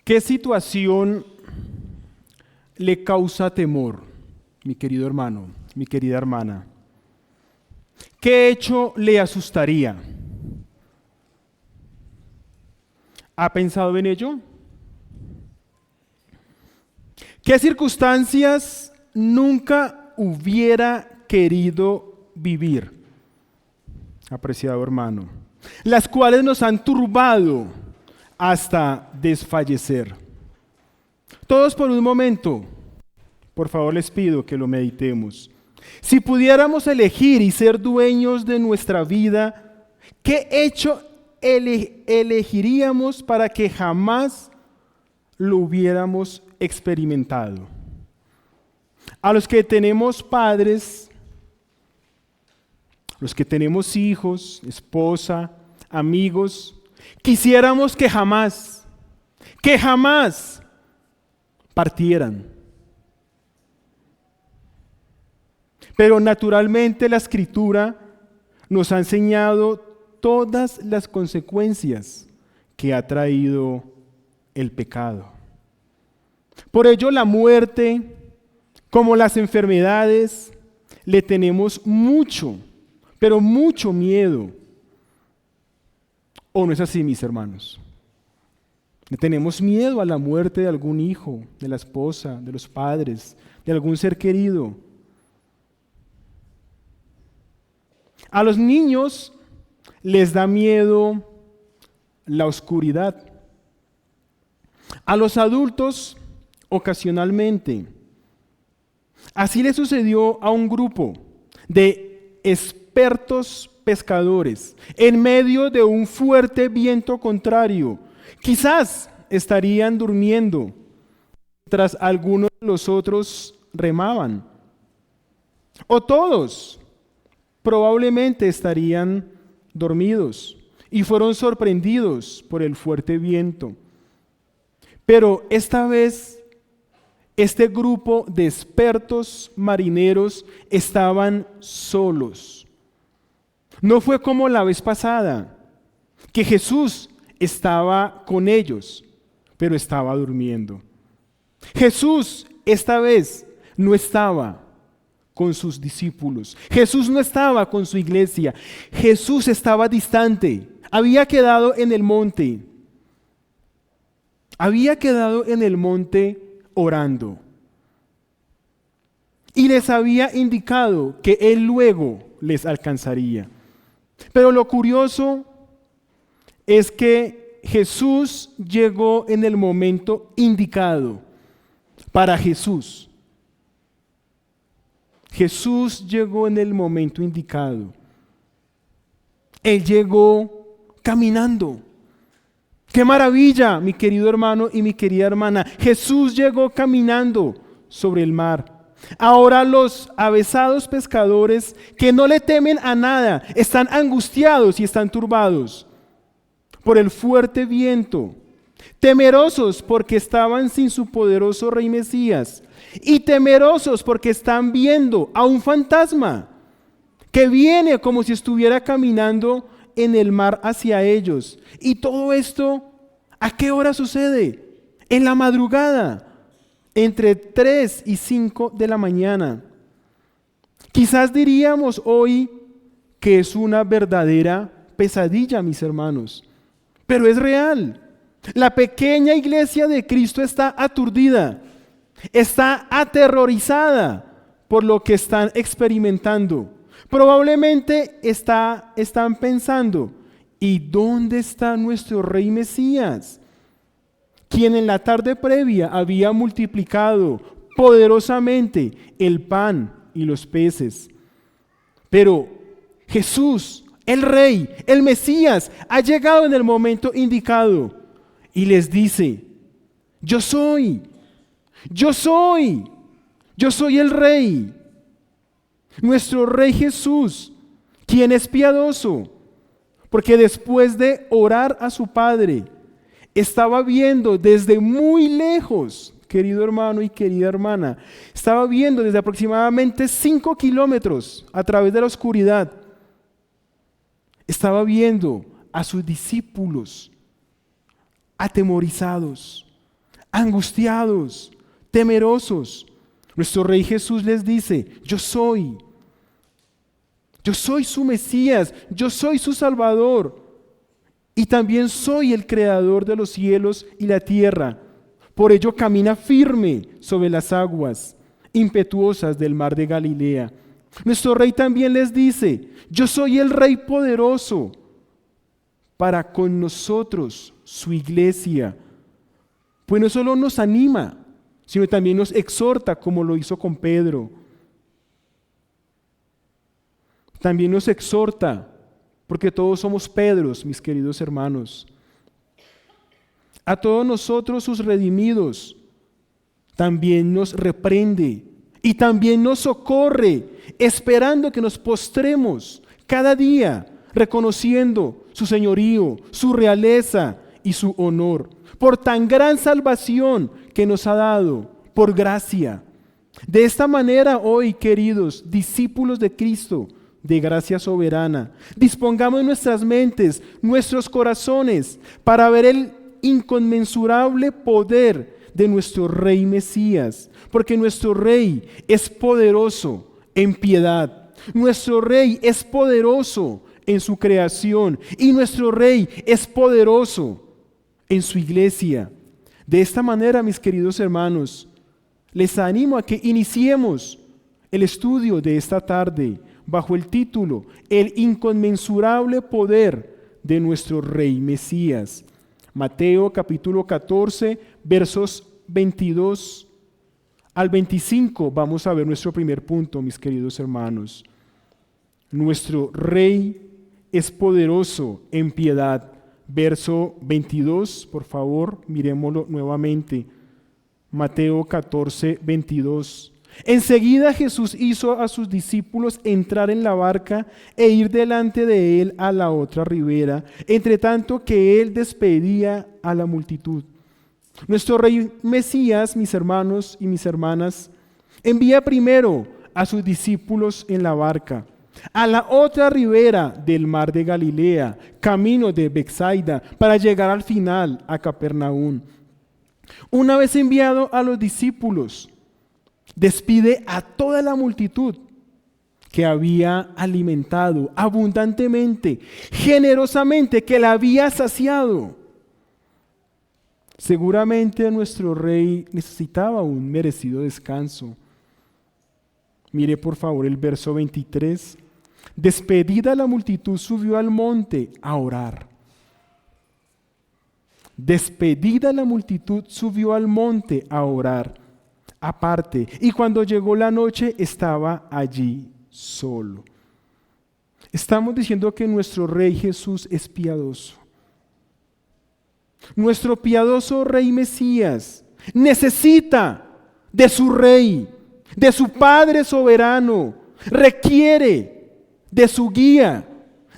¿Qué situación le causa temor, mi querido hermano, mi querida hermana? ¿Qué hecho le asustaría? ¿Ha pensado en ello? ¿Qué circunstancias nunca hubiera querido vivir, apreciado hermano? Las cuales nos han turbado hasta desfallecer. Todos por un momento, por favor les pido que lo meditemos. Si pudiéramos elegir y ser dueños de nuestra vida, ¿qué hecho elegiríamos para que jamás lo hubiéramos experimentado? A los que tenemos padres, los que tenemos hijos, esposa, amigos, quisiéramos que jamás partieran. Pero naturalmente la Escritura nos ha enseñado todas las consecuencias que ha traído el pecado. Por ello la muerte, como las enfermedades, le tenemos mucho, pero mucho miedo. ¿O no es así, mis hermanos? Le tenemos miedo a la muerte de algún hijo, de la esposa, de los padres, de algún ser querido. A los niños les da miedo la oscuridad. A los adultos, ocasionalmente. Así le sucedió a un grupo de expertos pescadores en medio de un fuerte viento contrario. Quizás estarían durmiendo mientras algunos de los otros remaban. O todos probablemente estarían dormidos y fueron sorprendidos por el fuerte viento. Pero esta vez, este grupo de expertos marineros estaban solos. No fue como la vez pasada, que Jesús estaba con ellos, pero estaba durmiendo. Jesús esta vez no estaba con sus discípulos. Jesús no estaba con su iglesia. Jesús estaba distante. Había quedado en el monte. Había quedado en el monte orando. Y les había indicado que Él luego les alcanzaría. Pero lo curioso es que Jesús llegó en el momento indicado para Jesús. Jesús llegó en el momento indicado. Él llegó caminando. ¡Qué maravilla, mi querido hermano y mi querida hermana! Jesús llegó caminando sobre el mar. Ahora los avesados pescadores que no le temen a nada están angustiados y están turbados por el fuerte viento, temerosos porque estaban sin su poderoso rey Mesías y temerosos porque están viendo a un fantasma que viene como si estuviera caminando en el mar hacia ellos. Y todo esto, ¿a qué hora sucede? En la madrugada, entre 3 y 5 de la mañana. Quizás diríamos hoy que es una verdadera pesadilla, mis hermanos, pero es real. La pequeña iglesia de Cristo está aturdida, está aterrorizada por lo que están experimentando. Probablemente están pensando, ¿y dónde está nuestro rey Mesías? Quien en la tarde previa había multiplicado poderosamente el pan y los peces. Pero Jesús, el Rey, el Mesías, ha llegado en el momento indicado y les dice, yo soy el Rey, nuestro Rey Jesús, quien es piadoso, porque después de orar a su Padre, estaba viendo desde muy lejos, querido hermano y querida hermana, estaba viendo desde aproximadamente 5 kilómetros a través de la oscuridad. Estaba viendo a sus discípulos atemorizados, angustiados, temerosos. Nuestro Rey Jesús les dice: yo soy su Mesías, yo soy su Salvador y también soy el Creador de los cielos y la tierra. Por ello camina firme sobre las aguas impetuosas del mar de Galilea. Nuestro Rey también les dice: yo soy el Rey poderoso para con nosotros, su iglesia. Pues no solo nos anima, sino también nos exhorta, como lo hizo con Pedro. También nos exhorta, porque todos somos Pedros, mis queridos hermanos. A todos nosotros, sus redimidos, también nos reprende y también nos socorre, esperando que nos postremos cada día, reconociendo su señorío, su realeza y su honor, por tan gran salvación que nos ha dado, por gracia. De esta manera, hoy, queridos discípulos de Cristo, de gracia soberana, dispongamos nuestras mentes, nuestros corazones, para ver el inconmensurable poder de nuestro Rey Mesías, porque nuestro Rey es poderoso en piedad, nuestro Rey es poderoso en su creación y nuestro Rey es poderoso en su iglesia. De esta manera, mis queridos hermanos, les animo a que iniciemos el estudio de esta tarde bajo el título El inconmensurable poder de nuestro Rey Mesías. Mateo capítulo 14, versos 22 al 25. Vamos a ver nuestro primer punto, mis queridos hermanos. Nuestro Rey es poderoso en piedad. Verso 22, por favor, miremoslo nuevamente. Mateo 14, 22. Enseguida Jesús hizo a sus discípulos entrar en la barca e ir delante de él a la otra ribera, entre tanto que él despedía a la multitud. Nuestro Rey Mesías, mis hermanos y mis hermanas, envía primero a sus discípulos en la barca a la otra ribera del mar de Galilea, camino de Betsaida, para llegar al final a Capernaum. Una vez enviado a los discípulos, despide a toda la multitud que había alimentado abundantemente, generosamente, que la había saciado. Seguramente nuestro Rey necesitaba un merecido descanso. Mire por favor el verso 23. Despedida la multitud, subió al monte a orar. Despedida la multitud, subió al monte a orar aparte, y cuando llegó la noche estaba allí solo. Estamos diciendo que nuestro Rey Jesús es piadoso. Nuestro piadoso Rey Mesías necesita de su Rey, de su Padre soberano, requiere de su guía,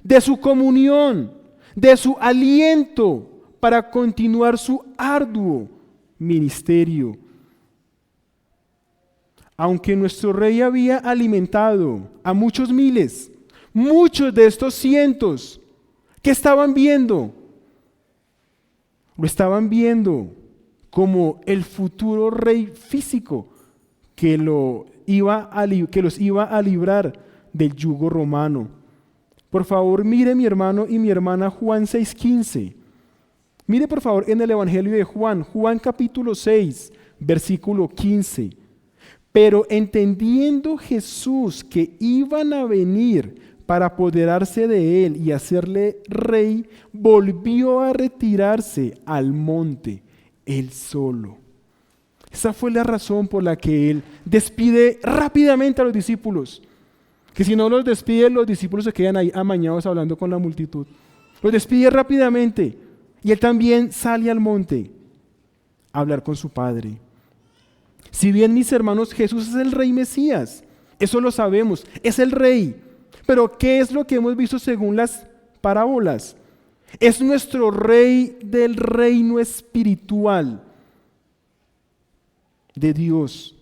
de su comunión, de su aliento para continuar su arduo ministerio. Aunque nuestro Rey había alimentado a muchos miles, muchos de estos cientos que estaban viendo, lo estaban viendo como el futuro rey físico que los iba a librar del yugo romano. Por favor, mire mi hermano y mi hermana Juan 6:15. Mire por favor en el Evangelio de Juan, Juan capítulo 6, versículo 15. Pero entendiendo Jesús que iban a venir para apoderarse de él y hacerle rey, volvió a retirarse al monte, él solo. Esa fue la razón por la que él despide rápidamente a los discípulos. Que si no los despide, los discípulos se quedan ahí amañados hablando con la multitud. Los despide rápidamente y él también sale al monte a hablar con su Padre. Si bien, mis hermanos, Jesús es el Rey Mesías, eso lo sabemos, es el Rey. Pero ¿qué es lo que hemos visto según las parábolas? Es nuestro Rey del reino espiritual de Dios.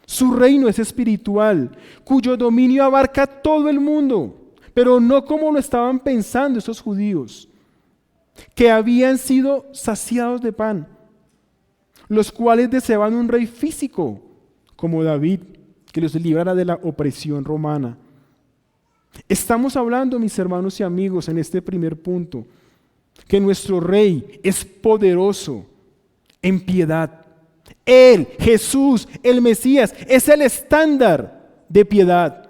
Su reino es espiritual, cuyo dominio abarca todo el mundo, pero no como lo estaban pensando estos judíos, que habían sido saciados de pan. los cuales deseaban un rey físico, como David, que los librara de la opresión romana. Estamos hablando, mis hermanos y amigos, en este primer punto, que nuestro rey es poderoso en piedad. Él, Jesús, el Mesías, es el estándar de piedad,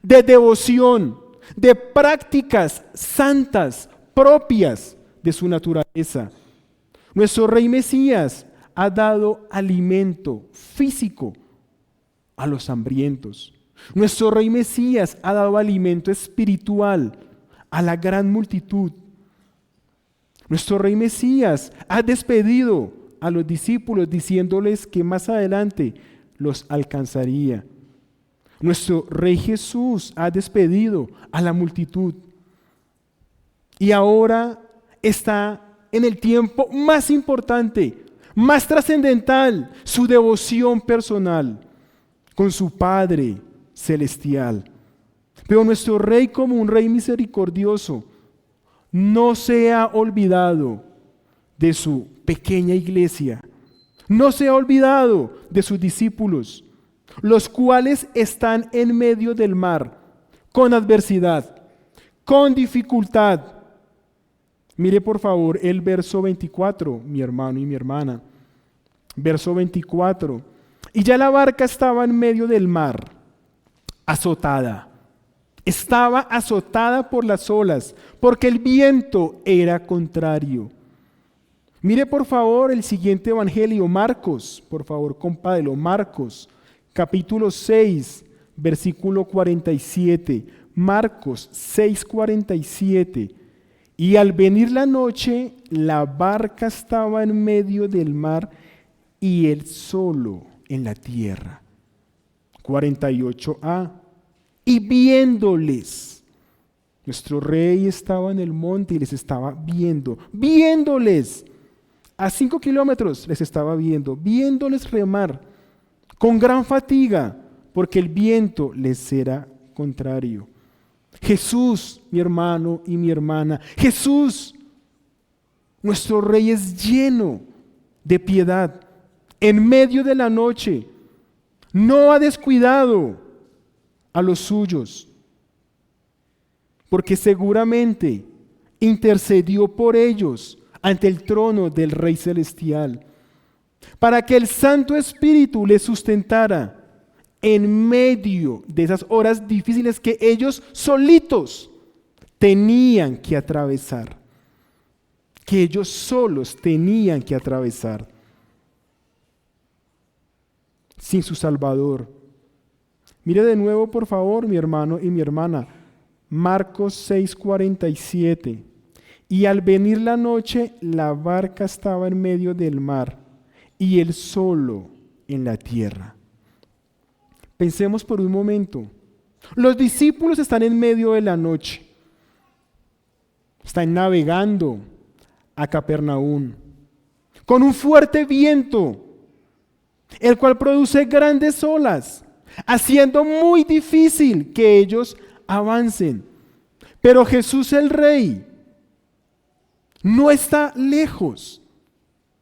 de devoción, de prácticas santas propias de su naturaleza. Nuestro Rey Mesías ha dado alimento físico a los hambrientos. Nuestro Rey Mesías ha dado alimento espiritual a la gran multitud. Nuestro Rey Mesías ha despedido a los discípulos diciéndoles que más adelante los alcanzaría. Nuestro Rey Jesús ha despedido a la multitud y ahora está en el tiempo más importante, más trascendental, su devoción personal con su Padre celestial. Pero nuestro Rey, como un Rey misericordioso, no se ha olvidado de su pequeña iglesia, no se ha olvidado de sus discípulos, los cuales están en medio del mar, con adversidad, con dificultad. Mire por favor el verso 24, mi hermano y mi hermana. Verso 24. Y ya la barca estaba en medio del mar, azotada. Estaba azotada por las olas, porque el viento era contrario. Mire por favor el siguiente evangelio, Marcos, por favor compárelo, Marcos, capítulo 6, versículo 47. Marcos 6, 47. Y al venir la noche, la barca estaba en medio del mar y él solo en la tierra. 48a. Y viéndoles, nuestro rey estaba en el monte y les estaba viéndoles. A 5 kilómetros les estaba viéndoles remar con gran fatiga, porque el viento les era contrario. Jesús, mi hermano y mi hermana, Jesús, nuestro Rey, es lleno de piedad. En medio de la noche, no ha descuidado a los suyos, porque seguramente intercedió por ellos ante el trono del Rey Celestial, para que el Santo Espíritu les sustentara en medio de esas horas difíciles que ellos solitos tenían que atravesar, que ellos solos tenían que atravesar, sin su Salvador. Mire de nuevo, por favor, mi hermano y mi hermana, Marcos 6:47. Y al venir la noche, la barca estaba en medio del mar y él solo en la tierra. Pensemos por un momento. Los discípulos están en medio de la noche. Están navegando a Capernaum con un fuerte viento, el cual produce grandes olas, haciendo muy difícil que ellos avancen. Pero Jesús el Rey no está lejos.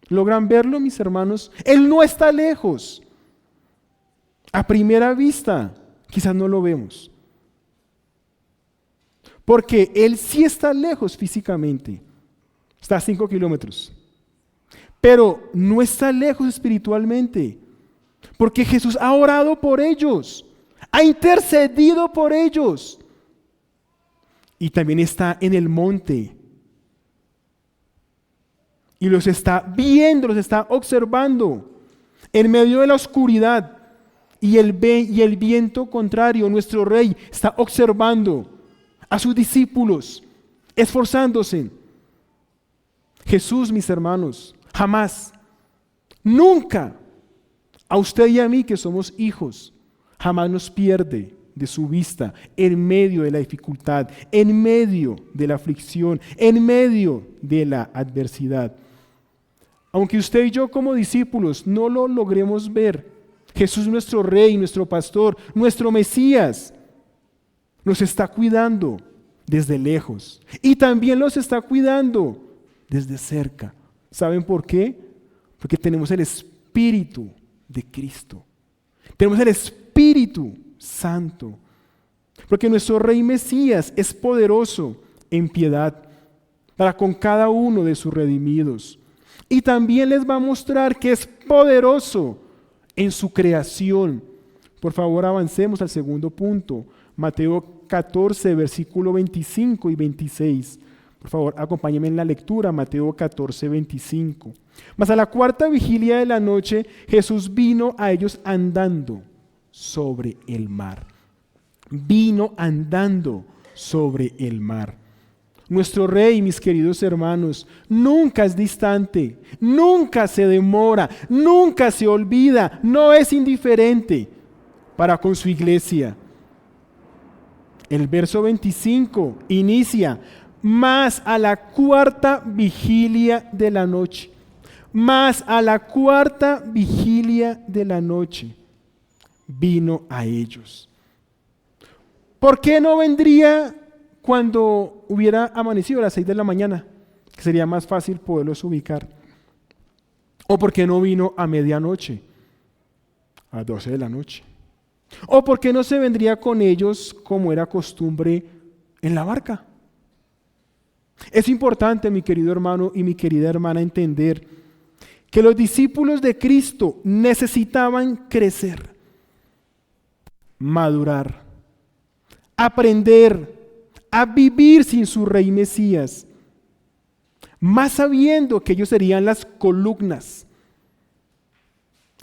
¿Logran verlo, mis hermanos? Él no está lejos. A primera vista, quizás no lo vemos. Porque Él sí está lejos físicamente. Está a 5 kilómetros. Pero no está lejos espiritualmente. Porque Jesús ha orado por ellos. Ha intercedido por ellos. Y también está en el monte. Y los está viendo, los está observando. En medio de la oscuridad y el viento contrario, nuestro Rey está observando a sus discípulos, esforzándose. Jesús, mis hermanos, jamás, nunca, a usted y a mí que somos hijos, jamás nos pierde de su vista en medio de la dificultad, en medio de la aflicción, en medio de la adversidad. Aunque usted y yo como discípulos no lo logremos ver, Jesús, nuestro Rey, nuestro Pastor, nuestro Mesías, nos está cuidando desde lejos y también los está cuidando desde cerca. ¿Saben por qué? Porque tenemos el Espíritu Espíritu de Cristo. Tenemos el Espíritu Santo. Porque nuestro Rey Mesías es poderoso en piedad para con cada uno de sus redimidos. Y también les va a mostrar que es poderoso en su creación. Por favor, avancemos al segundo punto. Mateo 14, versículo 25 y 26. Por favor, acompáñenme en la lectura, Mateo 14, 25. Mas a la cuarta vigilia de la noche, Jesús vino a ellos andando sobre el mar. Vino andando sobre el mar. Nuestro Rey, mis queridos hermanos, nunca es distante, nunca se demora, nunca se olvida, no es indiferente para con su iglesia. El verso 25 inicia: mas a la cuarta vigilia de la noche. Mas a la cuarta vigilia de la noche vino a ellos. ¿Por qué no vendría cuando hubiera amanecido a las 6 de la mañana? Que sería más fácil poderlos ubicar. ¿O por qué no vino a medianoche? A las 12 de la noche. ¿O por qué no se vendría con ellos como era costumbre en la barca? Es importante, mi querido hermano y mi querida hermana, entender que los discípulos de Cristo necesitaban crecer, madurar, aprender a vivir sin su Rey Mesías, más sabiendo que ellos serían las columnas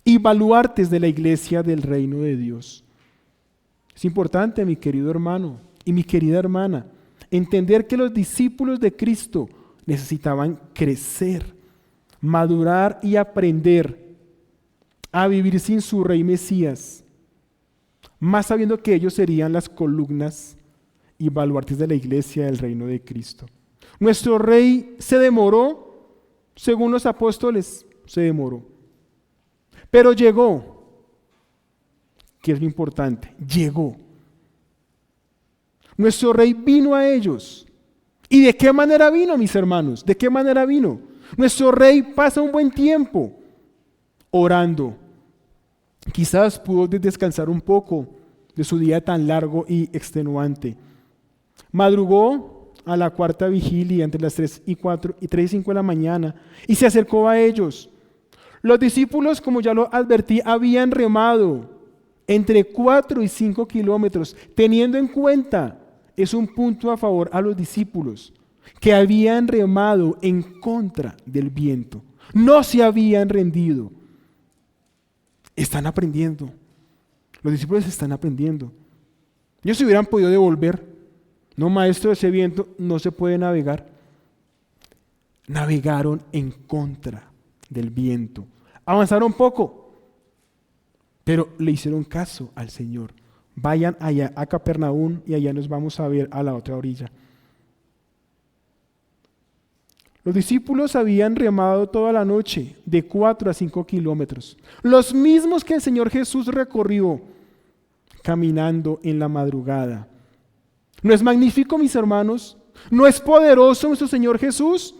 y baluartes de la iglesia del reino de Dios. Es importante, mi querido hermano y mi querida hermana, entender que los discípulos de Cristo necesitaban crecer, madurar y aprender a vivir sin su Rey Mesías, más sabiendo que ellos serían las columnas y baluartes de la iglesia del reino de Cristo. Nuestro Rey se demoró, según los apóstoles, se demoró. Pero llegó, que es lo importante, llegó. Nuestro Rey vino a ellos. ¿Y de qué manera vino, mis hermanos? ¿De qué manera vino? Nuestro Rey pasa un buen tiempo orando. Quizás pudo descansar un poco de su día tan largo y extenuante. Madrugó a la cuarta vigilia entre las 3 y 5 de la mañana y se acercó a ellos. Los discípulos, como ya lo advertí, habían remado entre 4 y 5 kilómetros, teniendo en cuenta, es un punto a favor a los discípulos, que habían remado en contra del viento. No se habían rendido. Están aprendiendo. Los discípulos están aprendiendo. Ellos se hubieran podido devolver. No, maestro, ese viento no se puede navegar. Navegaron en contra del viento. Avanzaron poco, pero le hicieron caso al Señor. Vayan allá a Capernaum y allá nos vamos a ver a la otra orilla. Los discípulos habían remado toda la noche de 4 a 5 kilómetros, los mismos que el Señor Jesús recorrió caminando en la madrugada. ¿No es magnífico, mis hermanos? ¿No es poderoso nuestro Señor Jesús,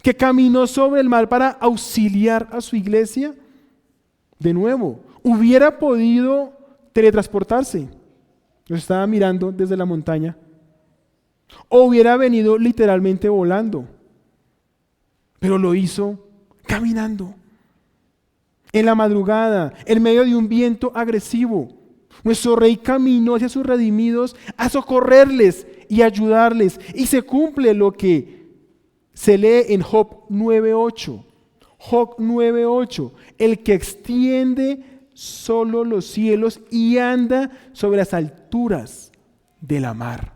que caminó sobre el mar para auxiliar a su iglesia? De nuevo, hubiera podido teletransportarse, los estaba mirando desde la montaña, o hubiera venido literalmente volando, pero lo hizo caminando en la madrugada, en medio de un viento agresivo. Nuestro Rey caminó hacia sus redimidos a socorrerles y ayudarles, y se cumple lo que se lee en Job 9:8. Job 9:8, el que extiende solo los cielos y anda sobre las alturas de la mar.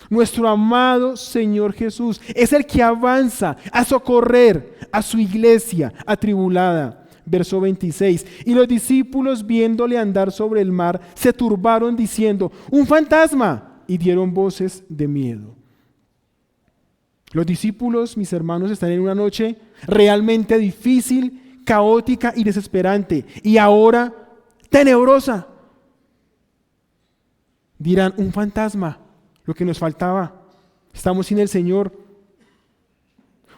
Nuestro amado Señor Jesús es el que avanza a socorrer a su iglesia atribulada. Verso 26, y los discípulos viéndole andar sobre el mar se turbaron diciendo: ¡un fantasma! Y dieron voces de miedo. Los discípulos, mis hermanos, están en una noche realmente difícil, caótica y desesperante, y ahora tenebrosa. Dirán: un fantasma, lo que nos faltaba. Estamos sin el Señor.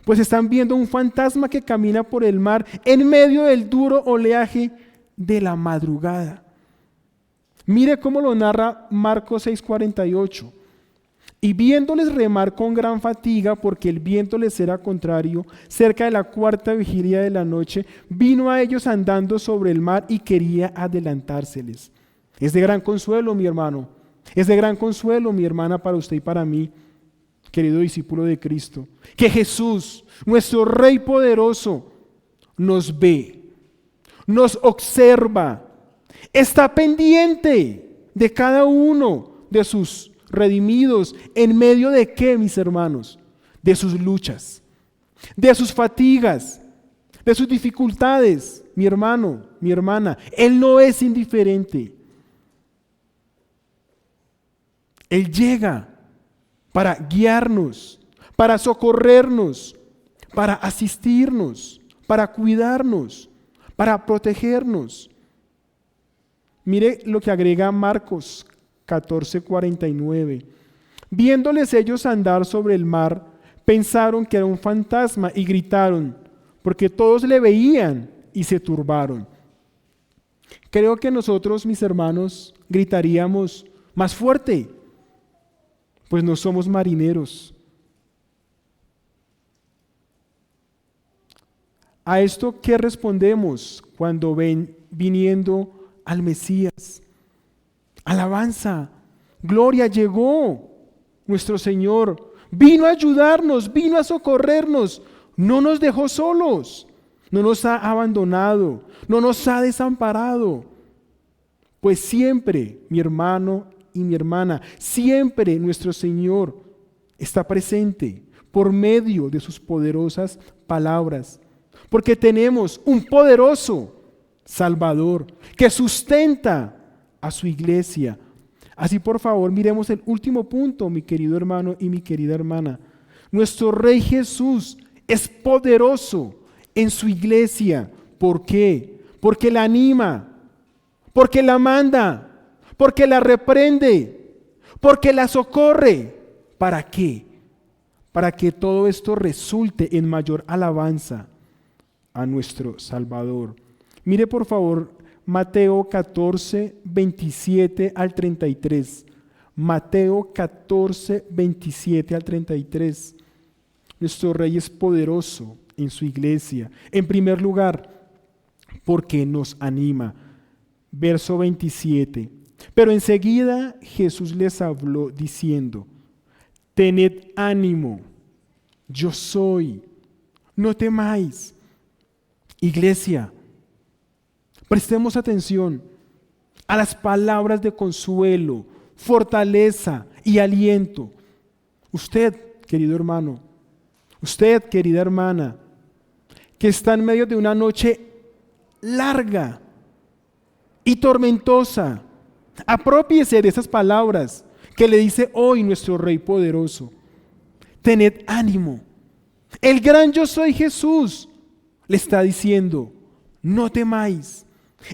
pues están viendo un fantasma que camina por el mar en medio del duro oleaje de la madrugada. Mire cómo lo narra Marcos 6:48. Y viéndoles remar con gran fatiga, porque el viento les era contrario, cerca de la cuarta vigilia de la noche, vino a ellos andando sobre el mar y quería adelantárseles. Es de gran consuelo, mi hermano. Es de gran consuelo, mi hermana, para usted y para mí, querido discípulo de Cristo, que Jesús, nuestro Rey poderoso, nos ve, nos observa, está pendiente de cada uno de sus redimidos. ¿En medio de qué, mis hermanos? De sus luchas, de sus fatigas, de sus dificultades, mi hermano, mi hermana. Él no es indiferente. Él llega para guiarnos, para socorrernos, para asistirnos, para cuidarnos, para protegernos. Mire lo que agrega Marcos 14:49. Viéndoles ellos andar sobre el mar, pensaron que era un fantasma y gritaron, porque todos le veían y se turbaron. Creo que nosotros, mis hermanos, gritaríamos más fuerte, pues no somos marineros. ¿A esto qué respondemos cuando ven viniendo al Mesías? Alabanza, gloria, llegó nuestro Señor, vino a ayudarnos, vino a socorrernos, no nos dejó solos, no nos ha abandonado, no nos ha desamparado. Pues siempre, mi hermano y mi hermana, siempre nuestro Señor está presente por medio de sus poderosas palabras, porque tenemos un poderoso Salvador que sustenta a su iglesia. Así, por favor, miremos el último punto, mi querido hermano y mi querida hermana. Nuestro Rey Jesús es poderoso en su iglesia. ¿Por qué? Porque la anima, porque la manda, porque la reprende, porque la socorre. ¿Para qué? Para que todo esto resulte en mayor alabanza a nuestro Salvador. Mire, por favor, Mateo 14, 27 al 33. Mateo 14, 27 al 33. Nuestro Rey es poderoso en su iglesia. En primer lugar, porque nos anima. Verso 27. Pero enseguida Jesús les habló diciendo: tened ánimo, yo soy, no temáis. Iglesia, prestemos atención a las palabras de consuelo, fortaleza y aliento. Usted, querido hermano, usted, querida hermana, que está en medio de una noche larga y tormentosa, aprópiese de esas palabras que le dice hoy nuestro Rey poderoso. Tened ánimo. El gran yo soy Jesús le está diciendo: no temáis.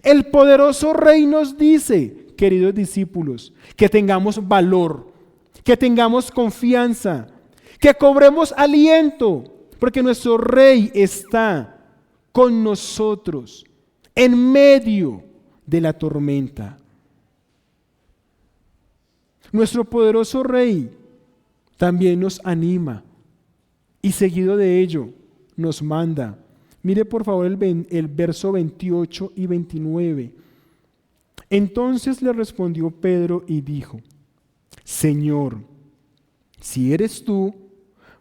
El poderoso Rey nos dice, queridos discípulos, que tengamos valor, que tengamos confianza, que cobremos aliento, porque nuestro Rey está con nosotros en medio de la tormenta. Nuestro poderoso Rey también nos anima y seguido de ello nos manda. Mire por favor el verso 28 y 29. Entonces le respondió Pedro y dijo: Señor, si eres tú,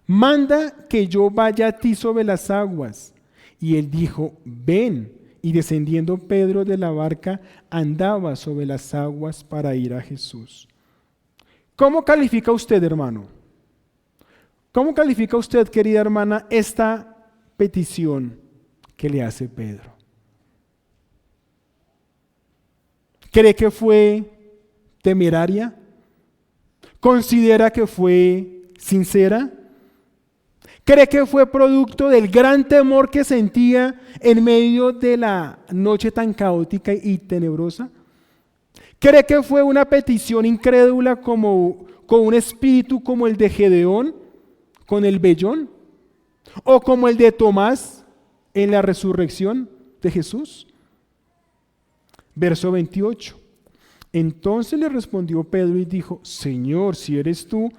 manda que yo vaya a ti sobre las aguas. Y él dijo: ven. Y descendiendo Pedro de la barca, andaba sobre las aguas para ir a Jesús. ¿Cómo califica usted, hermano? ¿Cómo califica usted, querida hermana, esta petición que le hace Pedro? ¿Cree que fue temeraria? ¿Considera que fue sincera? ¿Cree que fue producto del gran temor que sentía en medio de la noche tan caótica y tenebrosa? ¿Cree que fue una petición incrédula con un espíritu como el de Gedeón, con el vellón? ¿O como el de Tomás en la resurrección de Jesús? Verso 28. Entonces le respondió Pedro y dijo: Señor, si eres tú,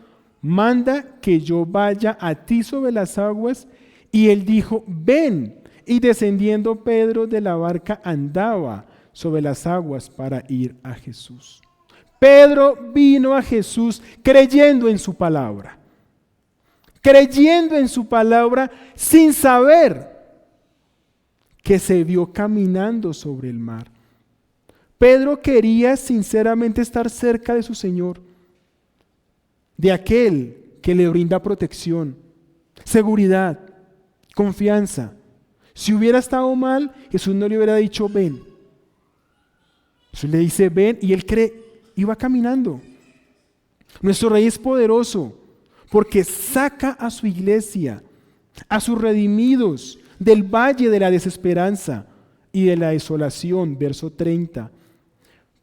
manda que yo vaya a ti sobre las aguas. Y él dijo: ven. Y descendiendo Pedro de la barca andaba sobre las aguas para ir a Jesús. Pedro vino a Jesús creyendo en su palabra. Creyendo en su palabra sin saber que se vio caminando sobre el mar. Pedro quería sinceramente estar cerca de su Señor, de aquel que le brinda protección, seguridad, confianza. Si hubiera estado mal, Jesús no le hubiera dicho ven. Jesús le dice ven y él iba caminando. Nuestro Rey es poderoso porque saca a su iglesia, a sus redimidos del valle de la desesperanza y de la desolación. Verso 30.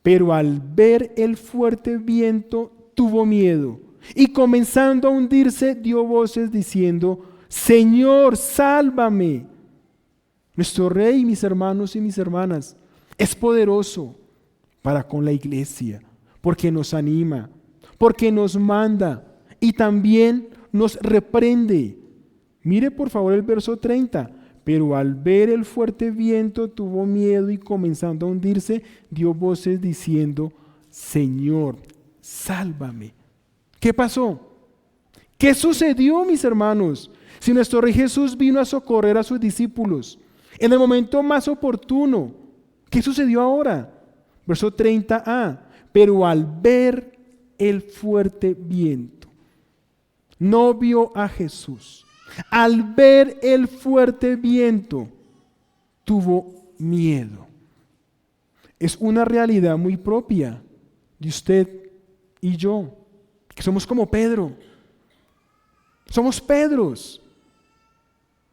Pero al ver el fuerte viento tuvo miedo y comenzando a hundirse dio voces diciendo: Señor, sálvame. Nuestro Rey, mis hermanos y mis hermanas, es poderoso para con la iglesia, porque nos anima, porque nos manda y también nos reprende. Mire por favor el verso 30. Pero al ver el fuerte viento tuvo miedo y comenzando a hundirse dio voces diciendo: Señor, sálvame. ¿Qué pasó? ¿Qué sucedió, mis hermanos? Si nuestro Rey Jesús vino a socorrer a sus discípulos en el momento más oportuno, ¿qué sucedió ahora? Verso 30a. Pero al ver el fuerte viento, no vio a Jesús. Al ver el fuerte viento, tuvo miedo. Es una realidad muy propia de usted y yo, que somos como Pedro. Somos Pedros.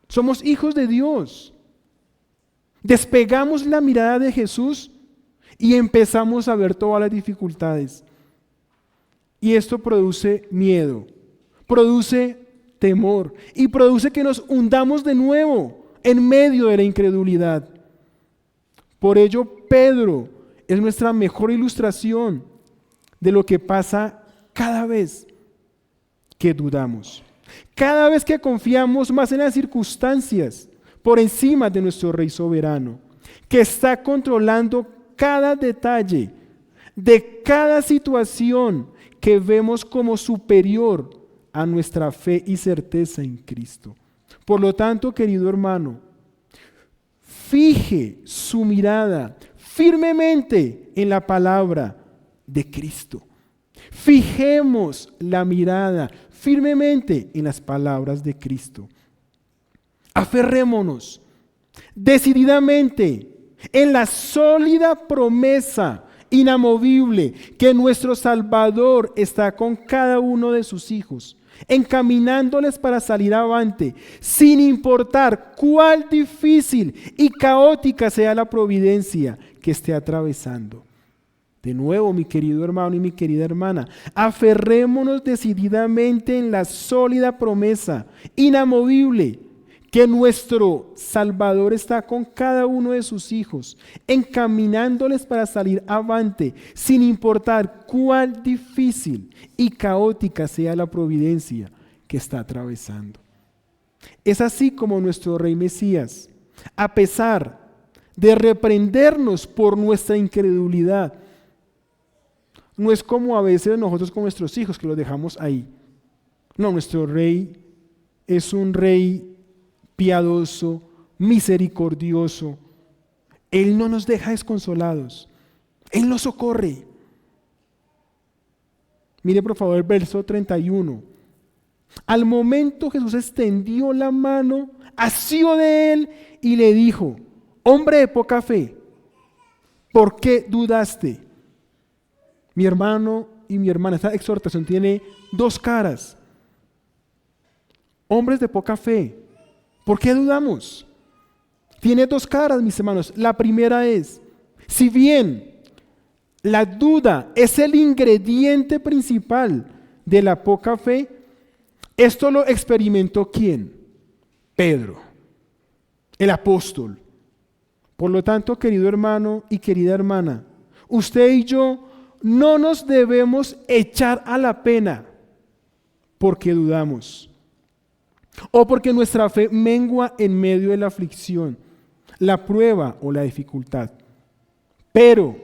Somos hijos de Dios. Despegamos la mirada de Jesús y empezamos a ver todas las dificultades. Y esto produce miedo, produce temor y produce que nos hundamos de nuevo en medio de la incredulidad. Por ello, Pedro es nuestra mejor ilustración de lo que pasa cada vez que dudamos, cada vez que confiamos más en las circunstancias por encima de nuestro Rey soberano, que está controlando cada detalle de cada situación que vemos como superior a nuestra fe y certeza en Cristo. Por lo tanto, querido hermano, fije su mirada firmemente en la palabra de Cristo. Fijemos la mirada firmemente en las palabras de Cristo. Aferrémonos decididamente en la sólida promesa inamovible que nuestro Salvador está con cada uno de sus hijos, encaminándoles para salir avante, sin importar cuál difícil y caótica sea la providencia que esté atravesando. De nuevo, mi querido hermano y mi querida hermana, aferrémonos decididamente en la sólida promesa inamovible que nuestro Salvador está con cada uno de sus hijos, encaminándoles para salir avante, sin importar cuál difícil y caótica sea la providencia que está atravesando. Es así como nuestro Rey Mesías, a pesar de reprendernos por nuestra incredulidad, no es como a veces nosotros con nuestros hijos que los dejamos ahí. No, nuestro Rey es un Rey piadoso, misericordioso. Él no nos deja desconsolados. Él nos socorre. Mire por favor el verso 31. Al momento Jesús extendió la mano, asió de él y le dijo: hombre de poca fe, ¿por qué dudaste? Mi hermano y mi hermana, esta exhortación tiene dos caras. Hombres de poca fe, ¿por qué dudamos? Tiene dos caras, mis hermanos. La primera es, si bien la duda es el ingrediente principal de la poca fe, esto lo experimentó ¿quién? Pedro, el apóstol. Por lo tanto, querido hermano y querida hermana, usted y yo no nos debemos echar a la pena porque dudamos o porque nuestra fe mengua en medio de la aflicción, la prueba o la dificultad. Pero,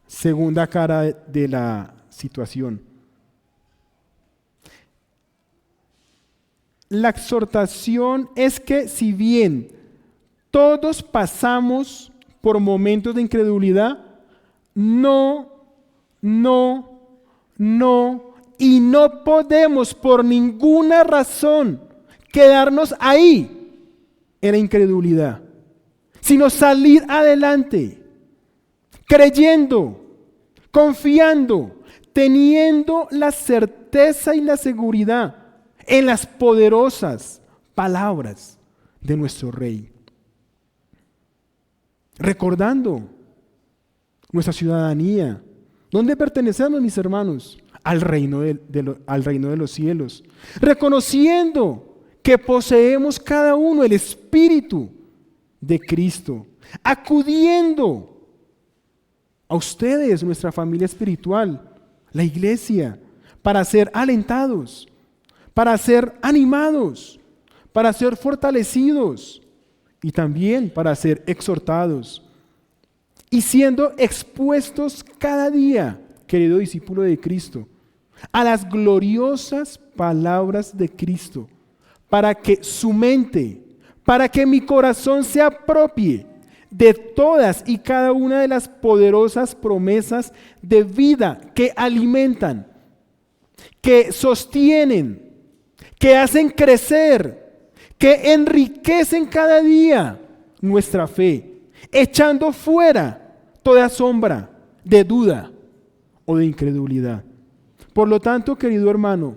segunda cara de la situación, la exhortación es que si bien todos pasamos por momentos de incredulidad, no y no podemos por ninguna razón quedarnos ahí en la incredulidad, sino salir adelante, creyendo, confiando, teniendo la certeza y la seguridad en las poderosas palabras de nuestro Rey. Recordando nuestra ciudadanía. ¿Dónde pertenecemos, mis hermanos? Al reino de los cielos. Reconociendo que poseemos cada uno el Espíritu de Cristo. Acudiendo a ustedes, nuestra familia espiritual, la iglesia, para ser alentados, para ser animados, para ser fortalecidos y también para ser exhortados y siendo expuestos cada día, querido discípulo de Cristo, a las gloriosas palabras de Cristo, para que su mente, para que mi corazón se apropie de todas y cada una de las poderosas promesas de vida que alimentan, que sostienen, que hacen crecer, que enriquecen cada día nuestra fe, echando fuera toda sombra de duda o de incredulidad. Por lo tanto, querido hermano,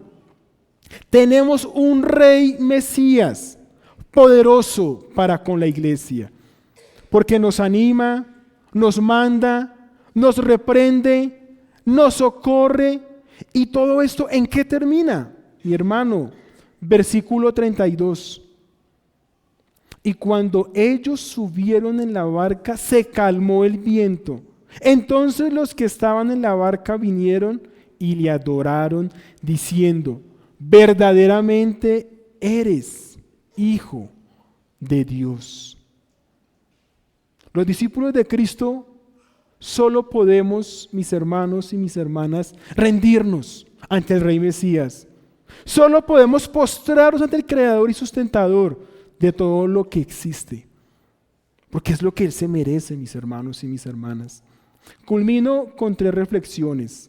tenemos un Rey Mesías poderoso para con la iglesia, porque nos anima, nos manda, nos reprende, nos socorre. ¿Y todo esto en qué termina, mi hermano? Versículo 32. Y cuando ellos subieron en la barca, se calmó el viento. Entonces los que estaban en la barca vinieron y le adoraron, diciendo: verdaderamente eres Hijo de Dios. Los discípulos de Cristo solo podemos, mis hermanos y mis hermanas, rendirnos ante el Rey Mesías. Solo podemos postrarnos ante el Creador y Sustentador de todo lo que existe, porque es lo que Él se merece, mis hermanos y mis hermanas. Culmino con 3 reflexiones.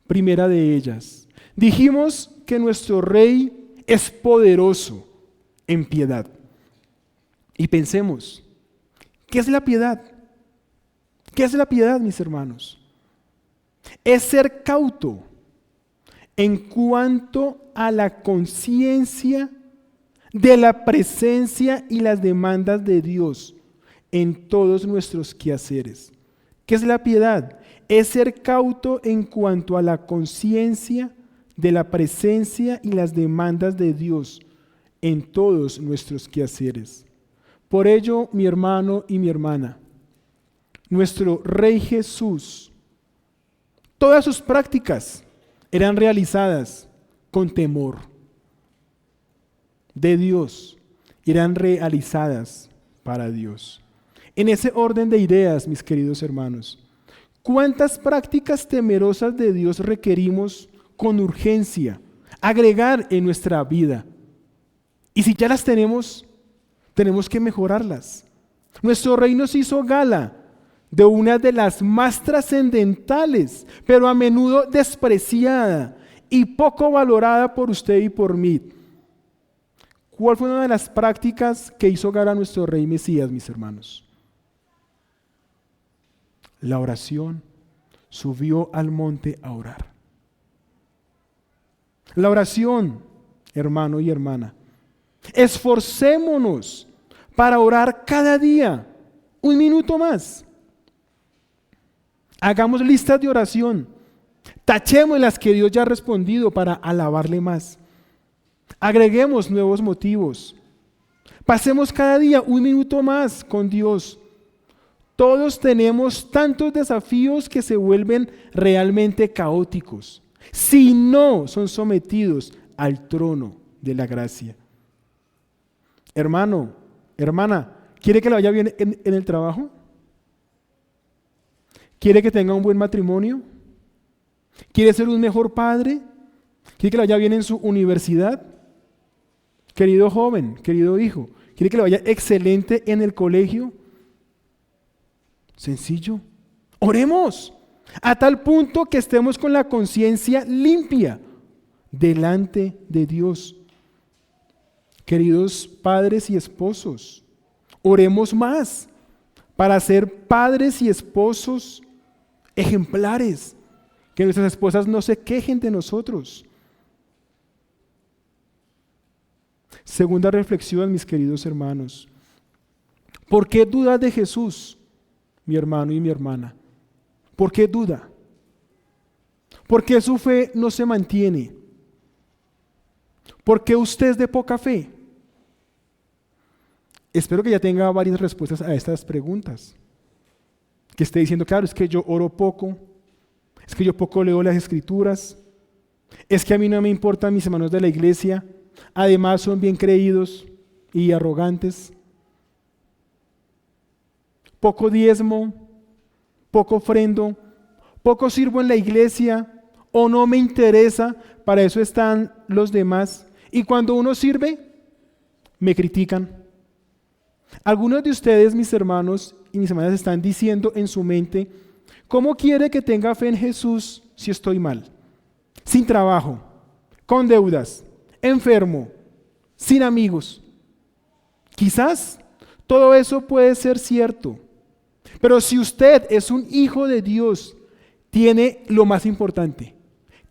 Primera de ellas, dijimos que nuestro Rey es poderoso en piedad. Y pensemos, ¿qué es la piedad? ¿Qué es la piedad, mis hermanos? Es ser cauto en cuanto a la conciencia de la presencia y las demandas de Dios en todos nuestros quehaceres. ¿Qué es la piedad? Es ser cauto en cuanto a la conciencia de la presencia y las demandas de Dios en todos nuestros quehaceres. Por ello, mi hermano y mi hermana, nuestro Rey Jesús, todas sus prácticas eran realizadas con temor de Dios, eran realizadas para Dios. En ese orden de ideas, mis queridos hermanos, ¿cuántas prácticas temerosas de Dios requerimos con urgencia agregar en nuestra vida? Y si ya las tenemos, tenemos que mejorarlas. Nuestro Rey nos hizo gala de una de las más trascendentales, pero a menudo despreciada y poco valorada por usted y por mí. ¿Cuál fue una de las prácticas que hizo gala a nuestro Rey Mesías, mis hermanos? La oración. Subió al monte a orar. La oración, hermano y hermana. Esforcémonos para orar cada día 1 minuto más. Hagamos listas de oración. Tachemos las que Dios ya ha respondido para alabarle más. Agreguemos nuevos motivos. Pasemos cada día un minuto más con Dios. Todos tenemos tantos desafíos que se vuelven realmente caóticos si no son sometidos al trono de la gracia. Hermano, hermana, ¿quiere que le vaya bien en el trabajo? ¿Quiere que tenga un buen matrimonio? ¿Quiere ser un mejor padre? ¿Quiere que le vaya bien en su universidad? Querido joven, querido hijo, ¿quiere que le vaya excelente en el colegio? Sencillo. Oremos a tal punto que estemos con la conciencia limpia delante de Dios. Queridos padres y esposos, oremos más para ser padres y esposos ejemplares, que nuestras esposas no se quejen de nosotros. Segunda reflexión, mis queridos hermanos. ¿Por qué dudas de Jesús, mi hermano y mi hermana? ¿Por qué duda? ¿Por qué su fe no se mantiene? ¿Por qué usted es de poca fe? Espero que ya tenga varias respuestas a estas preguntas. Que esté diciendo, claro, es que yo oro poco, es que yo poco leo las escrituras, es que a mí no me importan mis hermanos de la iglesia, además son bien creídos y arrogantes. Poco diezmo, poco ofrendo, poco sirvo en la iglesia o no me interesa, para eso están los demás. Y cuando uno sirve, me critican. Algunos de ustedes, mis hermanos y mis hermanas, están diciendo en su mente, ¿cómo quiere que tenga fe en Jesús si estoy mal? Sin trabajo, con deudas, enfermo, sin amigos. Quizás todo eso puede ser cierto, pero si usted es un hijo de Dios, tiene lo más importante,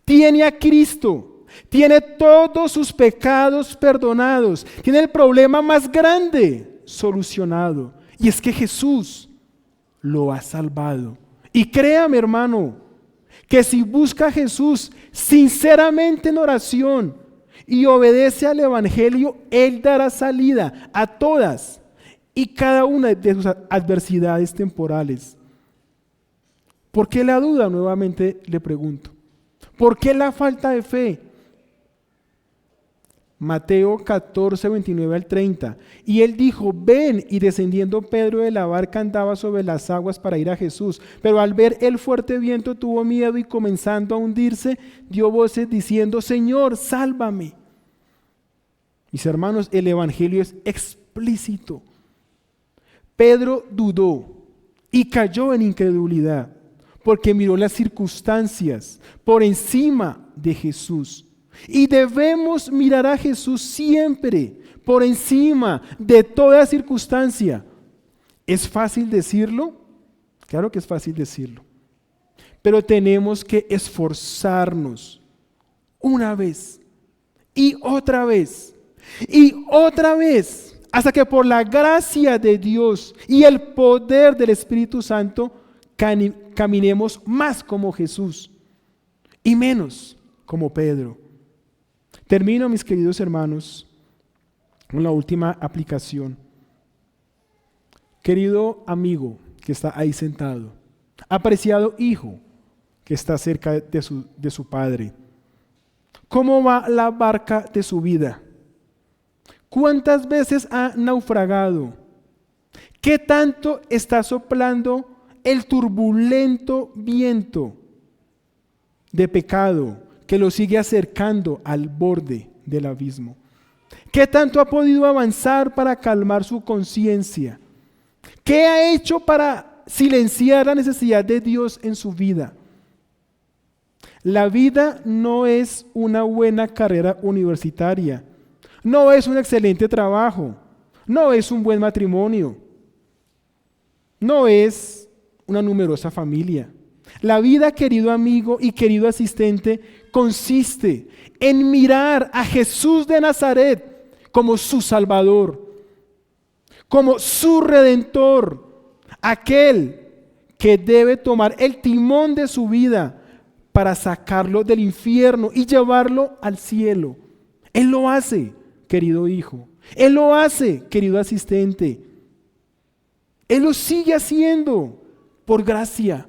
tiene a Cristo, tiene todos sus pecados perdonados, tiene el problema más grande solucionado, y es que Jesús lo ha salvado. Y créame, hermano, que si busca a Jesús sinceramente en oración y obedece al Evangelio, Él dará salida a todas y cada una de sus adversidades temporales. ¿Por qué la duda? Nuevamente le pregunto. ¿Por qué la falta de fe? Mateo 14, 29 al 30. Y él dijo, ven, y descendiendo Pedro de la barca andaba sobre las aguas para ir a Jesús. Pero al ver el fuerte viento tuvo miedo y comenzando a hundirse, dio voces diciendo, Señor, sálvame. Mis hermanos, el Evangelio es explícito. Pedro dudó y cayó en incredulidad porque miró las circunstancias por encima de Jesús. Y debemos mirar a Jesús siempre por encima de toda circunstancia. ¿Es fácil decirlo? Claro que es fácil decirlo. Pero tenemos que esforzarnos una vez y otra vez y otra vez hasta que por la gracia de Dios y el poder del Espíritu Santo caminemos más como Jesús y menos como Pedro. Termino, mis queridos hermanos, con la última aplicación. Querido amigo que está ahí sentado, apreciado hijo que está cerca de su padre, ¿cómo va la barca de su vida? ¿Cuántas veces ha naufragado? ¿Qué tanto está soplando el turbulento viento de pecado que lo sigue acercando al borde del abismo? ¿Qué tanto ha podido avanzar para calmar su conciencia? ¿Qué ha hecho para silenciar la necesidad de Dios en su vida? La vida no es una buena carrera universitaria, no es un excelente trabajo, no es un buen matrimonio, no es una numerosa familia. La vida, querido amigo y querido asistente, consiste en mirar a Jesús de Nazaret como su Salvador, como su Redentor, aquel que debe tomar el timón de su vida para sacarlo del infierno y llevarlo al cielo. Él lo hace, querido hijo. Él lo hace, querido asistente. Él lo sigue haciendo por gracia.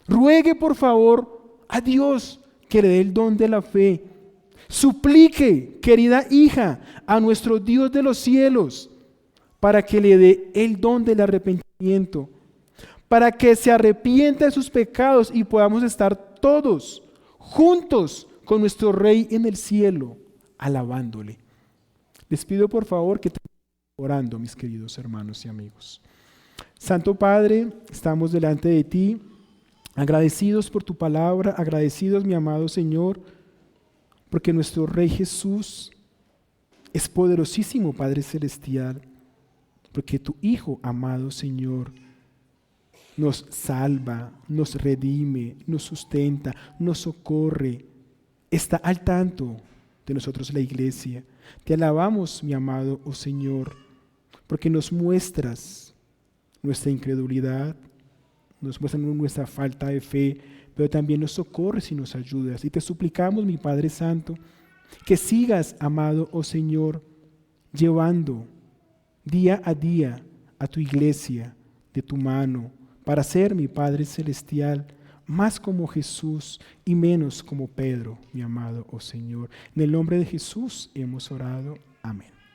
Ruegue por favor a Dios que le dé el don de la fe. Suplique, querida hija, a nuestro Dios de los cielos para que le dé el don del arrepentimiento, para que se arrepienta de sus pecados y podamos estar todos juntos con nuestro Rey en el cielo, alabándole. Les pido por favor que estén orando, mis queridos hermanos y amigos. Santo Padre, estamos delante de ti, agradecidos por tu palabra, agradecidos, mi amado Señor, porque nuestro Rey Jesús es poderosísimo, Padre Celestial, porque tu Hijo, amado Señor, nos salva, nos redime, nos sustenta, nos socorre, está al tanto de nosotros la iglesia. Te alabamos, mi amado Señor, porque nos muestras nuestra incredulidad, nos muestras nuestra falta de fe, pero también nos socorres y nos ayudas. Y te suplicamos, mi Padre Santo, que sigas, amado Señor, llevando día a día a tu iglesia de tu mano, para ser, mi Padre Celestial, más como Jesús y menos como Pedro, mi amado Señor. En el nombre de Jesús hemos orado. Amén.